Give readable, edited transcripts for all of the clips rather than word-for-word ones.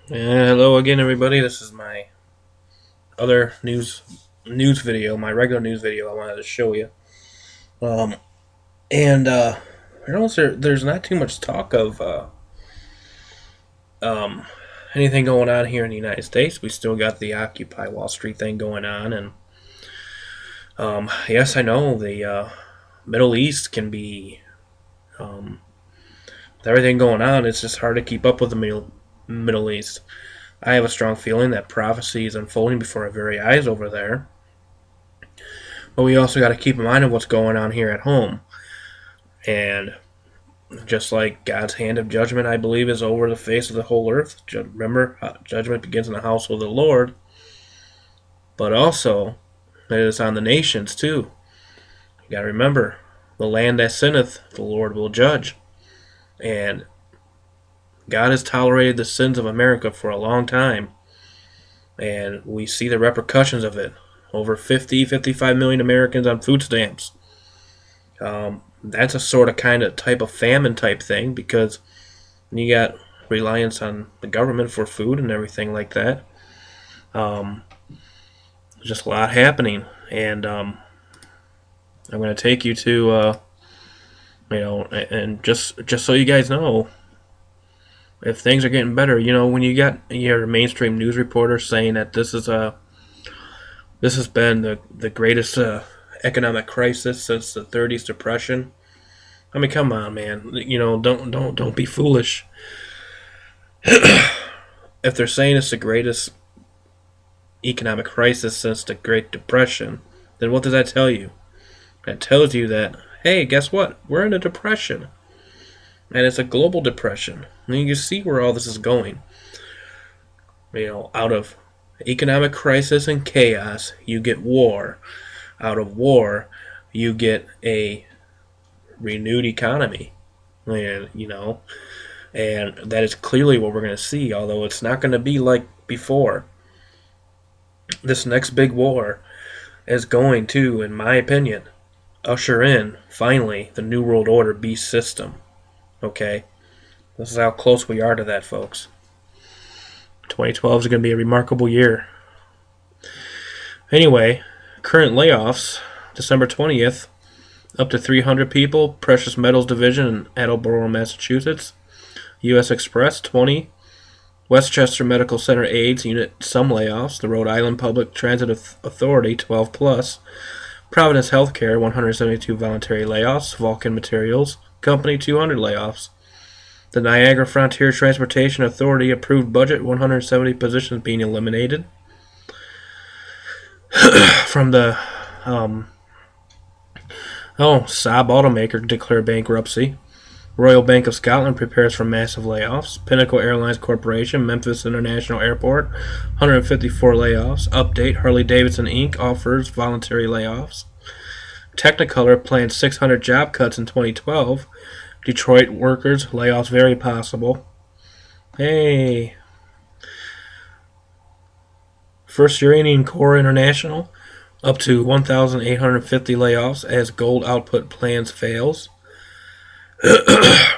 Hello again, everybody. This is my other news video, my regular news video I wanted to show you. Um, and I noticed there's not too much talk of um, anything going on here in the United States. We still got the Occupy Wall Street thing going on, and yes, I know the Middle East can be with everything going on. It's just hard to keep up with the Middle East. I have a strong feeling that prophecy is unfolding before our very eyes over there. But we also got to keep in mind of what's going on here at home. And just like God's hand of judgment, I believe, is over the face of the whole earth. Remember, judgment begins in the household of the Lord. But also, it is on the nations, too. You got to remember, the land that sinneth, the Lord will judge. And God has tolerated the sins of America for a long time. And we see the repercussions of it. Over 55 million Americans on food stamps. That's a sort of kind of type of famine type thing because you got reliance on the government for food and everything like that. There's just a lot happening, and I'm going to take you to, and just so you guys know, if things are getting better, when you got your mainstream news reporters saying that this has been the greatest economic crisis since the '30s depression. I mean, come on, man. Don't be foolish. If they're saying it's the greatest economic crisis since the Great Depression, then what does that tell you? That tells you that, hey, guess what? We're in a depression, and it's a global depression. And you can see where all this is going. Out of economic crisis and chaos, you get war. Out of war, you get a renewed economy. And, and that is clearly what we're going to see, although it's not going to be like before. This next big war is going to, in my opinion, usher in, finally, the New World Order beast system. Okay? This is how close we are to that, folks. 2012 is going to be a remarkable year. Anyway, current layoffs, December 20th, up to 300 people, Precious Metals Division in Attleboro, Massachusetts. U.S. Express, 20. Westchester Medical Center AIDS Unit, some layoffs. The Rhode Island Public Transit Authority, 12 plus. Providence Healthcare, 172 voluntary layoffs. Vulcan Materials Company, 200 layoffs. The Niagara Frontier Transportation Authority approved budget, 170 positions being eliminated. From the Saab automaker declared bankruptcy. Royal Bank of Scotland prepares for massive layoffs. Pinnacle Airlines Corporation, Memphis International Airport, 154 layoffs. Update, Harley-Davidson Inc. offers voluntary layoffs. Technicolor plans 600 job cuts in 2012. Detroit workers, layoffs very possible. Hey. First Uranium Core International, up to 1,850 layoffs as gold output plans fails.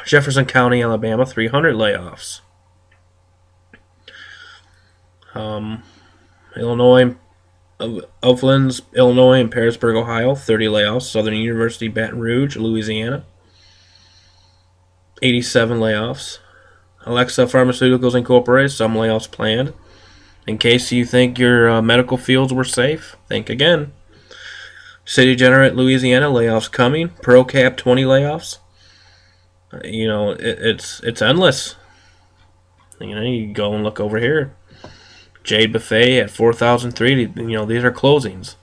Jefferson County, Alabama, 300 layoffs. Illinois, Uplands, Illinois, and Pearisburg, Ohio, 30 layoffs. Southern University, Baton Rouge, Louisiana, 87 layoffs. Alexa Pharmaceuticals Incorporated, some layoffs planned. In case you think your medical fields were safe, think again. City Generate, Louisiana, layoffs coming. ProCap, 20 layoffs. It's endless. You go and look over here. Jade Buffet at 4003. These are closings.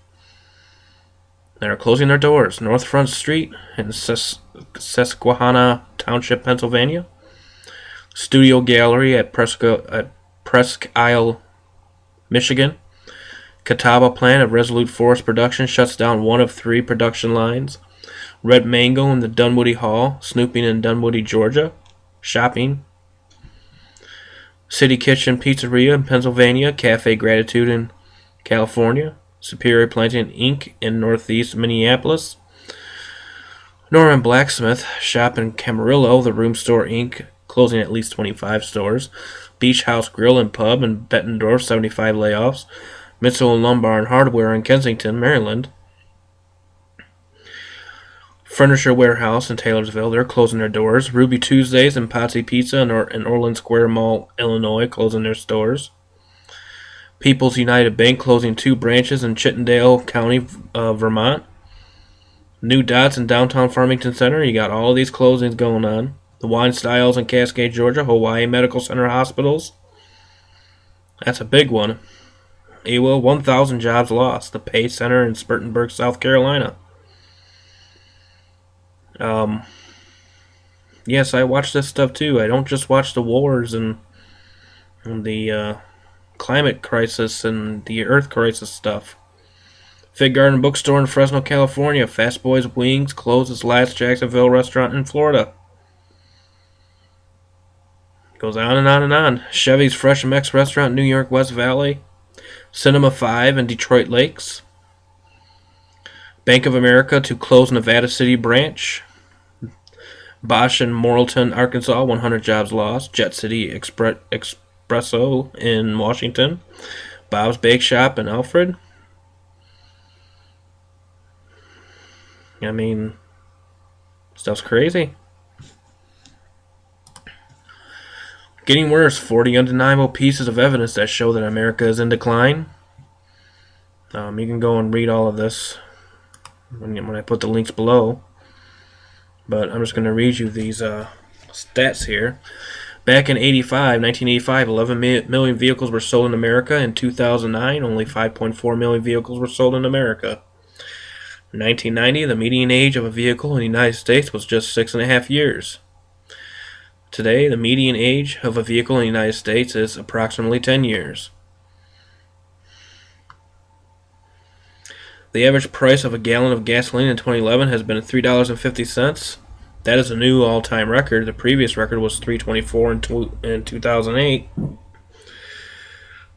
They're closing their doors. North Front Street in Susquehanna Township, Pennsylvania. Studio Gallery at Presque Isle, Michigan. Catawba plant of Resolute Forest Production shuts down one of 3 production lines. Red Mango in the Dunwoody Hall, Snooping in Dunwoody, Georgia. Shopping. City Kitchen Pizzeria in Pennsylvania. Cafe Gratitude in California. Superior Planting Inc. in Northeast Minneapolis. Norman Blacksmith Shop in Camarillo. The Room Store Inc. closing at least 25 stores. Beach House Grill and Pub in Bettendorf, 75 layoffs. Mitchell and Lumbar and Hardware in Kensington, Maryland. Furniture Warehouse in Taylorsville, they're closing their doors. Ruby Tuesdays and Patsy Pizza in Orland Square Mall, Illinois, closing their stores. People's United Bank closing 2 branches in Chittendale County, Vermont. New Dots in downtown Farmington Center. You got all of these closings going on. The Wine Styles in Cascade, Georgia. Hawaii Medical Center hospitals. That's a big one. 1,000 jobs lost. The Pay Center in Spartanburg, South Carolina. Yes, I watch this stuff too. I don't just watch the wars and the climate crisis and the earth crisis stuff. Fig Garden Bookstore in Fresno, California. Fast Boys Wings closes last Jacksonville restaurant in Florida. Goes on and on and on. Chevy's Fresh Mex restaurant in New York West Valley. Cinema 5 in Detroit Lakes. Bank of America to close Nevada City branch. Bosch in Morrilton, Arkansas, 100 jobs lost. Jet City Espresso in Washington. Bob's Bake Shop in Alfred. I mean, stuff's crazy. Getting worse. 40 undeniable pieces of evidence that show that America is in decline. You can go and read all of this when I put the links below. But I'm just going to read you these stats here. Back in 1985, 11 million vehicles were sold in America. In 2009, only 5.4 million vehicles were sold in America. In 1990, the median age of a vehicle in the United States was just 6.5 years. Today, the median age of a vehicle in the United States is approximately 10 years. The average price of a gallon of gasoline in 2011 has been $3.50. That is a new all-time record. The previous record was $3.24 in 2008.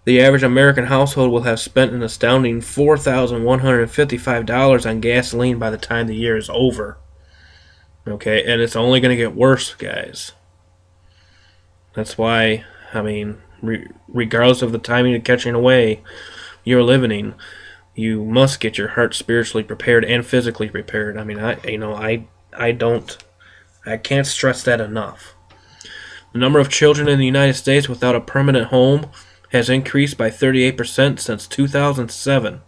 The average American household will have spent an astounding $4,155 on gasoline by the time the year is over. Okay, and it's only going to get worse, guys. That's why, I mean, regardless of the timing of catching away you're living, you must get your heart spiritually prepared and physically prepared. I mean, I can't stress that enough. The number of children in the United States without a permanent home has increased by 38% since 2007.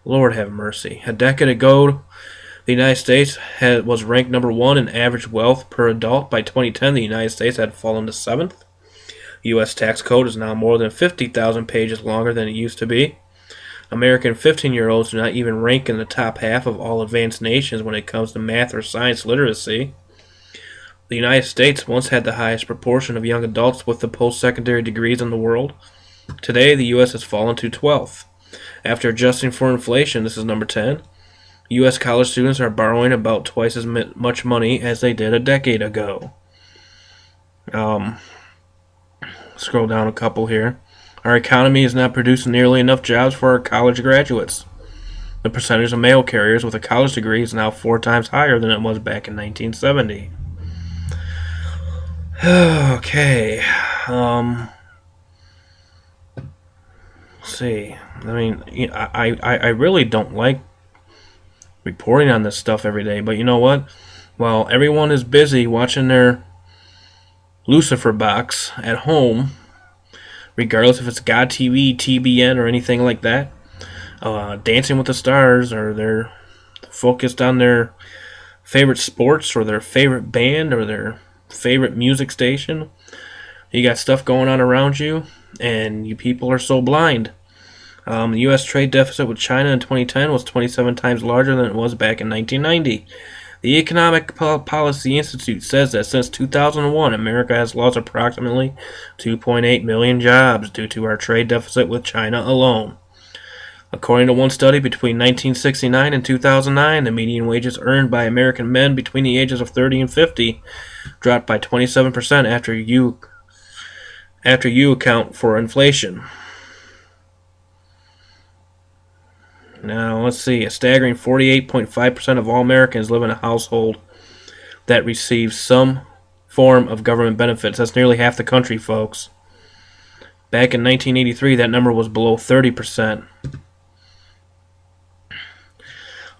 Lord have mercy. A decade ago, the United States was ranked number 1 in average wealth per adult. By 2010, the United States had fallen to 7th. U.S. tax code is now more than 50,000 pages longer than it used to be. American 15-year-olds do not even rank in the top half of all advanced nations when it comes to math or science literacy. The United States once had the highest proportion of young adults with the post-secondary degrees in the world. Today, the U.S. has fallen to 12th. After adjusting for inflation, this is number 10. U.S. college students are borrowing about twice as much money as they did a decade ago. Scroll down a couple here. Our economy is not producing nearly enough jobs for our college graduates. The percentage of mail carriers with a college degree is now 4 times higher than it was back in 1970. Okay. Let's see. I mean, I really don't like reporting on this stuff every day, but you know what? While everyone is busy watching their Lucifer box at home, regardless if it's God TV, TBN, or anything like that, Dancing with the Stars, or they're focused on their favorite sports, or their favorite band, or their favorite music station. You got stuff going on around you, and you people are so blind. The U.S. trade deficit with China in 2010 was 27 times larger than it was back in 1990. The Economic Policy Institute says that since 2001, America has lost approximately 2.8 million jobs due to our trade deficit with China alone. According to one study, between 1969 and 2009, the median wages earned by American men between the ages of 30 and 50 dropped by 27% after you account for inflation. Now, let's see. A staggering 48.5% of all Americans live in a household that receives some form of government benefits. That's nearly half the country, folks. Back in 1983, that number was below 30%.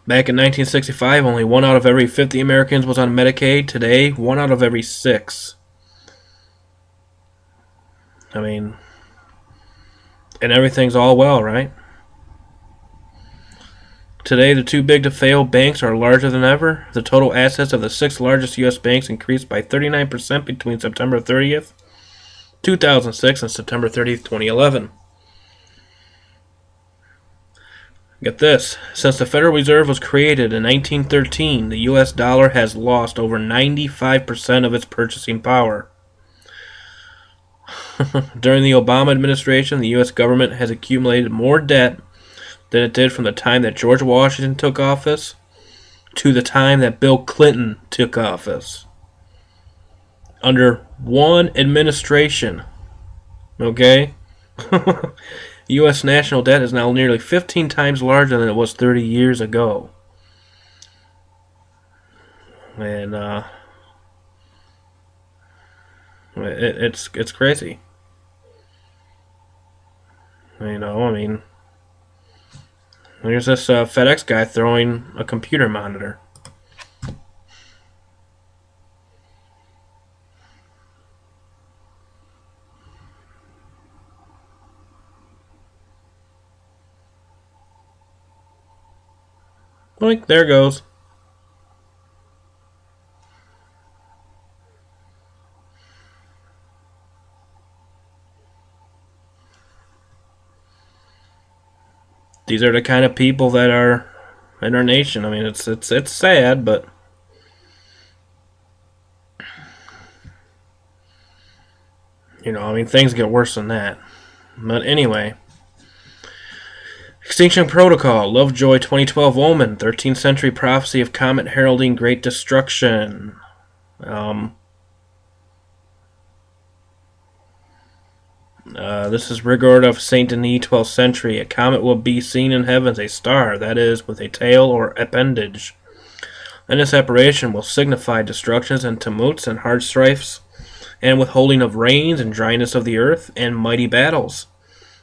Back in 1965, only 1 out of every 50 Americans was on Medicaid. Today, 1 out of every 6. I mean, and everything's all well, right? Today, the too big to fail banks are larger than ever. The total assets of the 6 largest U.S. banks increased by 39% between September 30th, 2006 and September 30th, 2011. Get this. Since the Federal Reserve was created in 1913, the U.S. dollar has lost over 95% of its purchasing power. During the Obama administration, the U.S. government has accumulated more debt than it did from the time that George Washington took office to the time that Bill Clinton took office. Under one administration. Okay? U.S. national debt is now nearly 15 times larger than it was 30 years ago. And it's crazy. You know, I mean, there's this FedEx guy throwing a computer monitor. Like, there goes. These are the kind of people that are in our nation. I mean, it's sad, but you know, I mean, things get worse than that. But anyway, Extinction Protocol, Lovejoy 2012 Omen, 13th century prophecy of comet heralding great destruction. This is Rigord of Saint Denis, 12th century. A comet will be seen in heavens, a star, that is, with a tail or appendage. And this apparition will signify destructions and tumults and hard strifes, and withholding of rains and dryness of the earth, and mighty battles.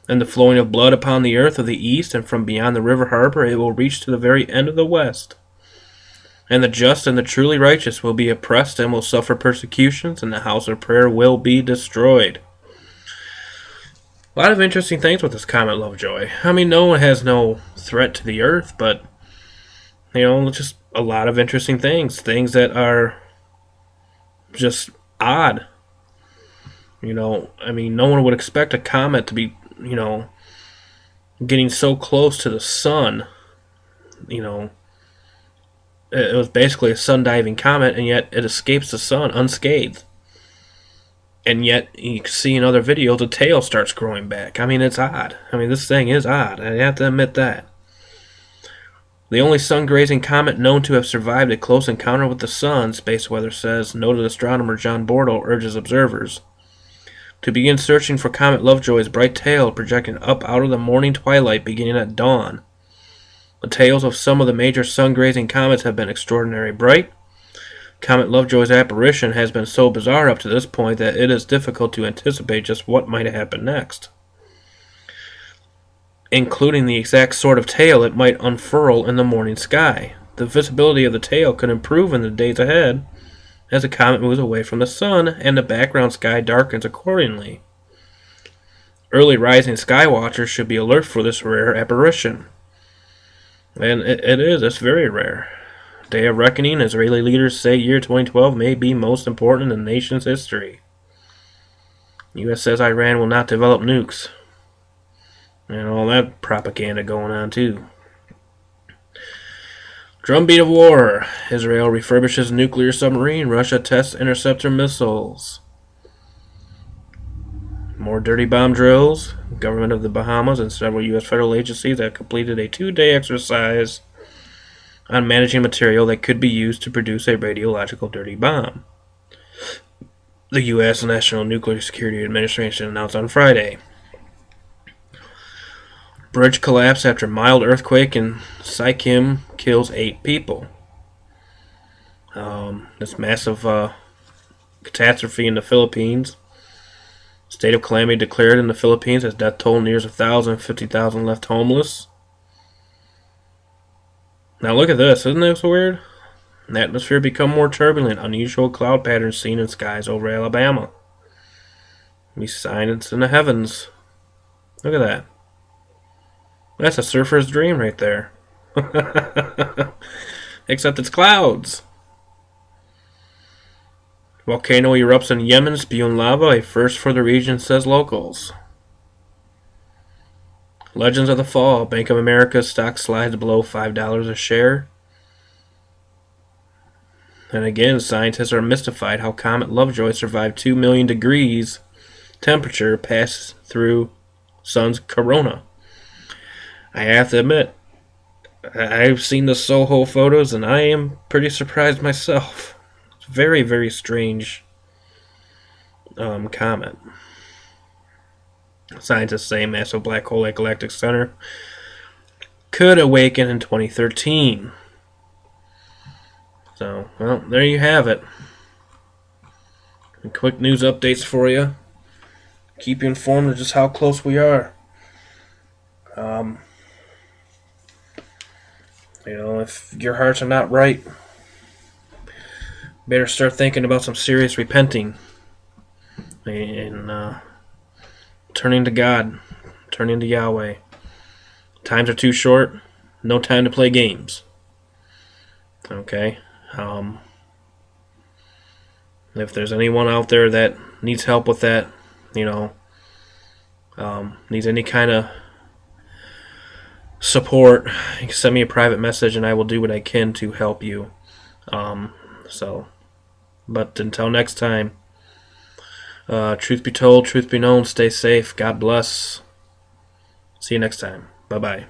And the flowing of blood upon the earth of the east, and from beyond the river harbor it will reach to the very end of the west. And the just and the truly righteous will be oppressed and will suffer persecutions, and the house of prayer will be destroyed. A lot of interesting things with this comet Lovejoy. I mean, no one has no threat to the earth, but, you know, just a lot of interesting things. Things that are just odd. You know, I mean, no one would expect a comet to be, you know, getting so close to the sun. You know, it was basically a sun-diving comet, and yet it escapes the sun unscathed. And yet, you can see in other videos, the tail starts growing back. I mean, it's odd. I mean, this thing is odd. I have to admit that. The only sun-grazing comet known to have survived a close encounter with the sun, space weather says, noted astronomer John Bortle urges observers to begin searching for Comet Lovejoy's bright tail projecting up out of the morning twilight beginning at dawn. The tails of some of the major sun-grazing comets have been extraordinarily bright. Comet Lovejoy's apparition has been so bizarre up to this point that it is difficult to anticipate just what might happen next, including the exact sort of tail it might unfurl in the morning sky. The visibility of the tail could improve in the days ahead as the comet moves away from the sun and the background sky darkens accordingly. Early rising sky watchers should be alert for this rare apparition. And it's very rare. Day of Reckoning, Israeli leaders say year 2012 may be most important in the nation's history. U.S. says Iran will not develop nukes. And all that propaganda going on too. Drumbeat of war. Israel refurbishes nuclear submarine. Russia tests interceptor missiles. More dirty bomb drills. Government of the Bahamas and several U.S. federal agencies have completed a 2-day exercise on managing material that could be used to produce a radiological dirty bomb. The U.S. National Nuclear Security Administration announced on Friday. Bridge collapse after mild earthquake in Sikkim kills 8 people. This massive catastrophe in the Philippines State of calamity declared in the Philippines as death toll nears 1,000, 50,000 left homeless. Now look at this, isn't this weird? The atmosphere become more turbulent, unusual cloud patterns seen in skies over Alabama. We signs in the heavens. Look at that. That's a surfer's dream right there. Except it's clouds. Volcano erupts in Yemen, spewing lava, a first for the region, says locals. Legends of the fall. Bank of America stock slides below $5 a share. And again, scientists are mystified how Comet Lovejoy survived 2 million degrees temperature passed through sun's corona. I have to admit, I've seen the SOHO photos and I am pretty surprised myself. It's a very, very strange comet. Scientists say massive black hole at Galactic Center could awaken in 2013. So, well, there you have it. And quick news updates for you. Keep you informed of just how close we are. If your hearts are not right, better start thinking about some serious repenting and turning to God, turning to Yahweh. Times are too short. No time to play games. Okay? If there's anyone out there that needs help with that, needs any kind of support, you can send me a private message and I will do what I can to help you. But until next time, truth be told, truth be known, stay safe, God bless. See you next time. Bye-bye.